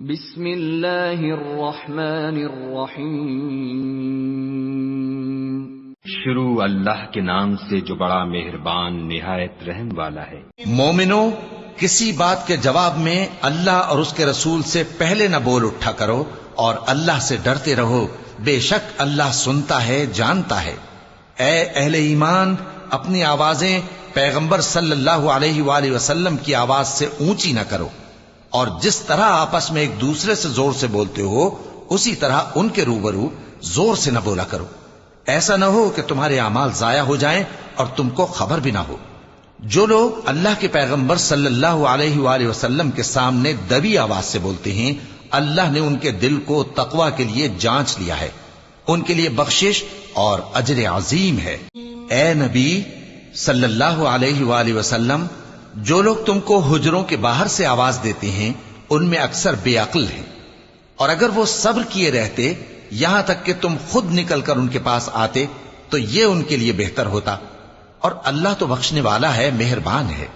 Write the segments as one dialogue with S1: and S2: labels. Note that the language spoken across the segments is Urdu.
S1: بسم اللہ الرحمن الرحیم
S2: شروع اللہ کے نام سے جو بڑا مہربان نہایت رحم والا ہے۔
S3: مومنو، کسی بات کے جواب میں اللہ اور اس کے رسول سے پہلے نہ بول اٹھا کرو اور اللہ سے ڈرتے رہو، بے شک اللہ سنتا ہے، جانتا ہے۔ اے اہل ایمان، اپنی آوازیں پیغمبر صلی اللہ علیہ وآلہ وسلم کی آواز سے اونچی نہ کرو، اور جس طرح آپس میں ایک دوسرے سے زور سے بولتے ہو اسی طرح ان کے روبرو زور سے نہ بولا کرو، ایسا نہ ہو کہ تمہارے اعمال ضائع ہو جائیں اور تم کو خبر بھی نہ ہو۔ جو لوگ اللہ کے پیغمبر صلی اللہ علیہ وآلہ وسلم کے سامنے دبی آواز سے بولتے ہیں، اللہ نے ان کے دل کو تقوی کے لیے جانچ لیا ہے، ان کے لیے بخشش اور اجر عظیم ہے۔ اے نبی صلی اللہ علیہ وآلہ وسلم، جو لوگ تم کو حجروں کے باہر سے آواز دیتے ہیں ان میں اکثر بے عقل ہیں، اور اگر وہ صبر کیے رہتے یہاں تک کہ تم خود نکل کر ان کے پاس آتے تو یہ ان کے لیے بہتر ہوتا، اور اللہ تو بخشنے والا ہے، مہربان ہے۔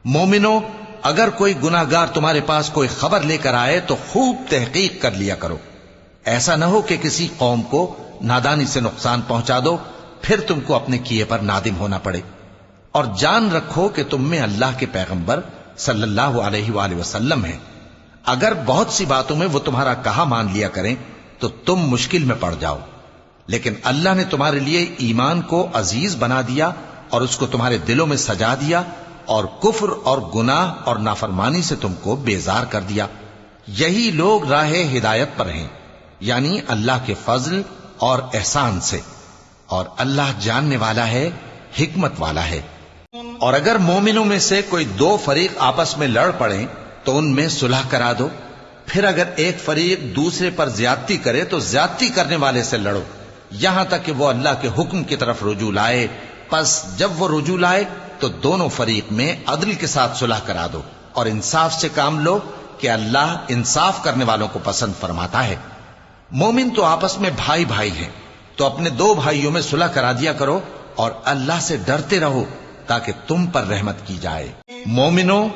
S3: مومنو، اگر کوئی گناہگار تمہارے پاس کوئی خبر لے کر آئے تو خوب تحقیق کر لیا کرو، ایسا نہ ہو کہ کسی قوم کو نادانی سے نقصان پہنچا دو پھر تم کو اپنے کیے پر نادم ہونا پڑے۔ اور جان رکھو کہ تم میں اللہ کے پیغمبر صلی اللہ علیہ وآلہ وسلم ہیں، اگر بہت سی باتوں میں وہ تمہارا کہا مان لیا کریں تو تم مشکل میں پڑ جاؤ، لیکن اللہ نے تمہارے لیے ایمان کو عزیز بنا دیا اور اس کو تمہارے دلوں میں سجا دیا، اور کفر اور گناہ اور نافرمانی سے تم کو بیزار کر دیا۔ یہی لوگ راہ ہدایت پر ہیں، یعنی اللہ کے فضل اور احسان سے، اور اللہ جاننے والا ہے، حکمت والا ہے۔ اور اگر مومنوں میں سے کوئی دو فریق آپس میں لڑ پڑیں تو ان میں صلح کرا دو، پھر اگر ایک فریق دوسرے پر زیادتی کرے تو زیادتی کرنے والے سے لڑو یہاں تک کہ وہ اللہ کے حکم کی طرف رجوع لائے، پس جب وہ رجوع لائے تو دونوں فریق میں عدل کے ساتھ صلح کرا دو، اور انصاف سے کام لو کہ اللہ انصاف کرنے والوں کو پسند فرماتا ہے۔ مومن تو آپس میں بھائی بھائی ہیں، تو اپنے دو بھائیوں میں صلح کرا دیا کرو اور اللہ سے ڈرتے رہو تاکہ تم پر رحمت کی جائے۔ مومنوں،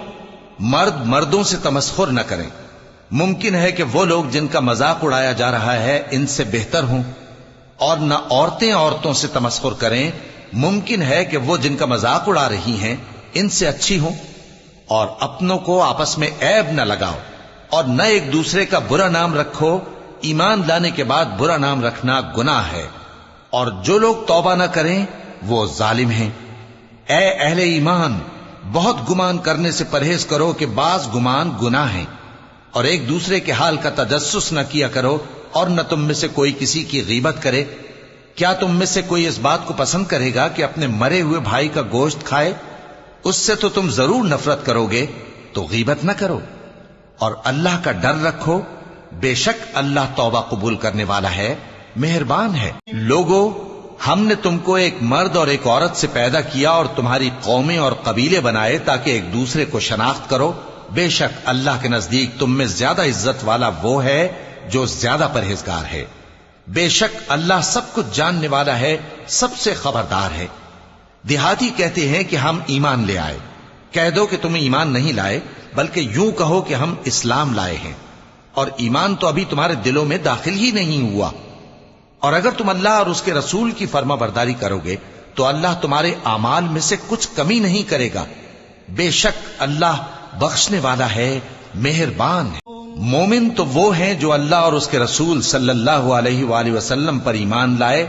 S3: مرد مردوں سے تمسخر نہ کریں، ممکن ہے کہ وہ لوگ جن کا مذاق اڑایا جا رہا ہے ان سے بہتر ہوں، اور نہ عورتیں عورتوں سے تمسخر کریں، ممکن ہے کہ وہ جن کا مذاق اڑا رہی ہیں ان سے اچھی ہوں۔ اور اپنوں کو آپس میں عیب نہ لگاؤ، اور نہ ایک دوسرے کا برا نام رکھو، ایمان لانے کے بعد برا نام رکھنا گناہ ہے، اور جو لوگ توبہ نہ کریں وہ ظالم ہیں۔ اے اہل ایمان، بہت گمان کرنے سے پرہیز کرو کہ بعض گمان گناہ ہیں، اور ایک دوسرے کے حال کا تجسس نہ کیا کرو، اور نہ تم میں سے کوئی کسی کی غیبت کرے۔ کیا تم میں سے کوئی اس بات کو پسند کرے گا کہ اپنے مرے ہوئے بھائی کا گوشت کھائے؟ اس سے تو تم ضرور نفرت کرو گے، تو غیبت نہ کرو، اور اللہ کا ڈر رکھو، بے شک اللہ توبہ قبول کرنے والا ہے، مہربان ہے۔ لوگو، ہم نے تم کو ایک مرد اور ایک عورت سے پیدا کیا اور تمہاری قومیں اور قبیلے بنائے تاکہ ایک دوسرے کو شناخت کرو، بے شک اللہ کے نزدیک تم میں زیادہ عزت والا وہ ہے جو زیادہ پرہیزگار ہے۔ بے شک اللہ سب کچھ جاننے والا ہے، سب سے خبردار ہے۔ دیہاتی کہتے ہیں کہ ہم ایمان لے آئے، کہہ دو کہ تم ایمان نہیں لائے، بلکہ یوں کہو کہ ہم اسلام لائے ہیں، اور ایمان تو ابھی تمہارے دلوں میں داخل ہی نہیں ہوا۔ اور اگر تم اللہ اور اس کے رسول کی فرما برداری کرو گے تو اللہ تمہارے اعمال میں سے کچھ کمی نہیں کرے گا، بے شک اللہ بخشنے والا ہے، مہربان ہے۔ مومن تو وہ ہیں جو اللہ اور اس کے رسول صلی اللہ علیہ وآلہ وسلم پر ایمان لائے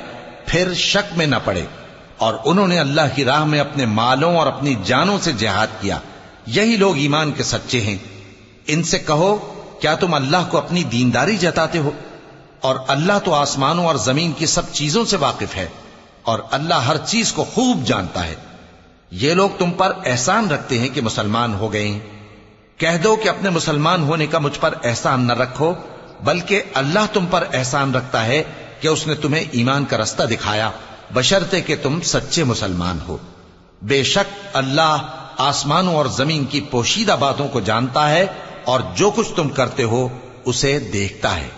S3: پھر شک میں نہ پڑے، اور انہوں نے اللہ کی راہ میں اپنے مالوں اور اپنی جانوں سے جہاد کیا، یہی لوگ ایمان کے سچے ہیں۔ ان سے کہو، کیا تم اللہ کو اپنی دینداری جتاتے ہو؟ اور اللہ تو آسمانوں اور زمین کی سب چیزوں سے واقف ہے، اور اللہ ہر چیز کو خوب جانتا ہے۔ یہ لوگ تم پر احسان رکھتے ہیں کہ مسلمان ہو گئے ہیں، کہہ دو کہ اپنے مسلمان ہونے کا مجھ پر احسان نہ رکھو، بلکہ اللہ تم پر احسان رکھتا ہے کہ اس نے تمہیں ایمان کا رستہ دکھایا، بشرطے کہ تم سچے مسلمان ہو۔ بے شک اللہ آسمانوں اور زمین کی پوشیدہ باتوں کو جانتا ہے، اور جو کچھ تم کرتے ہو اسے دیکھتا ہے۔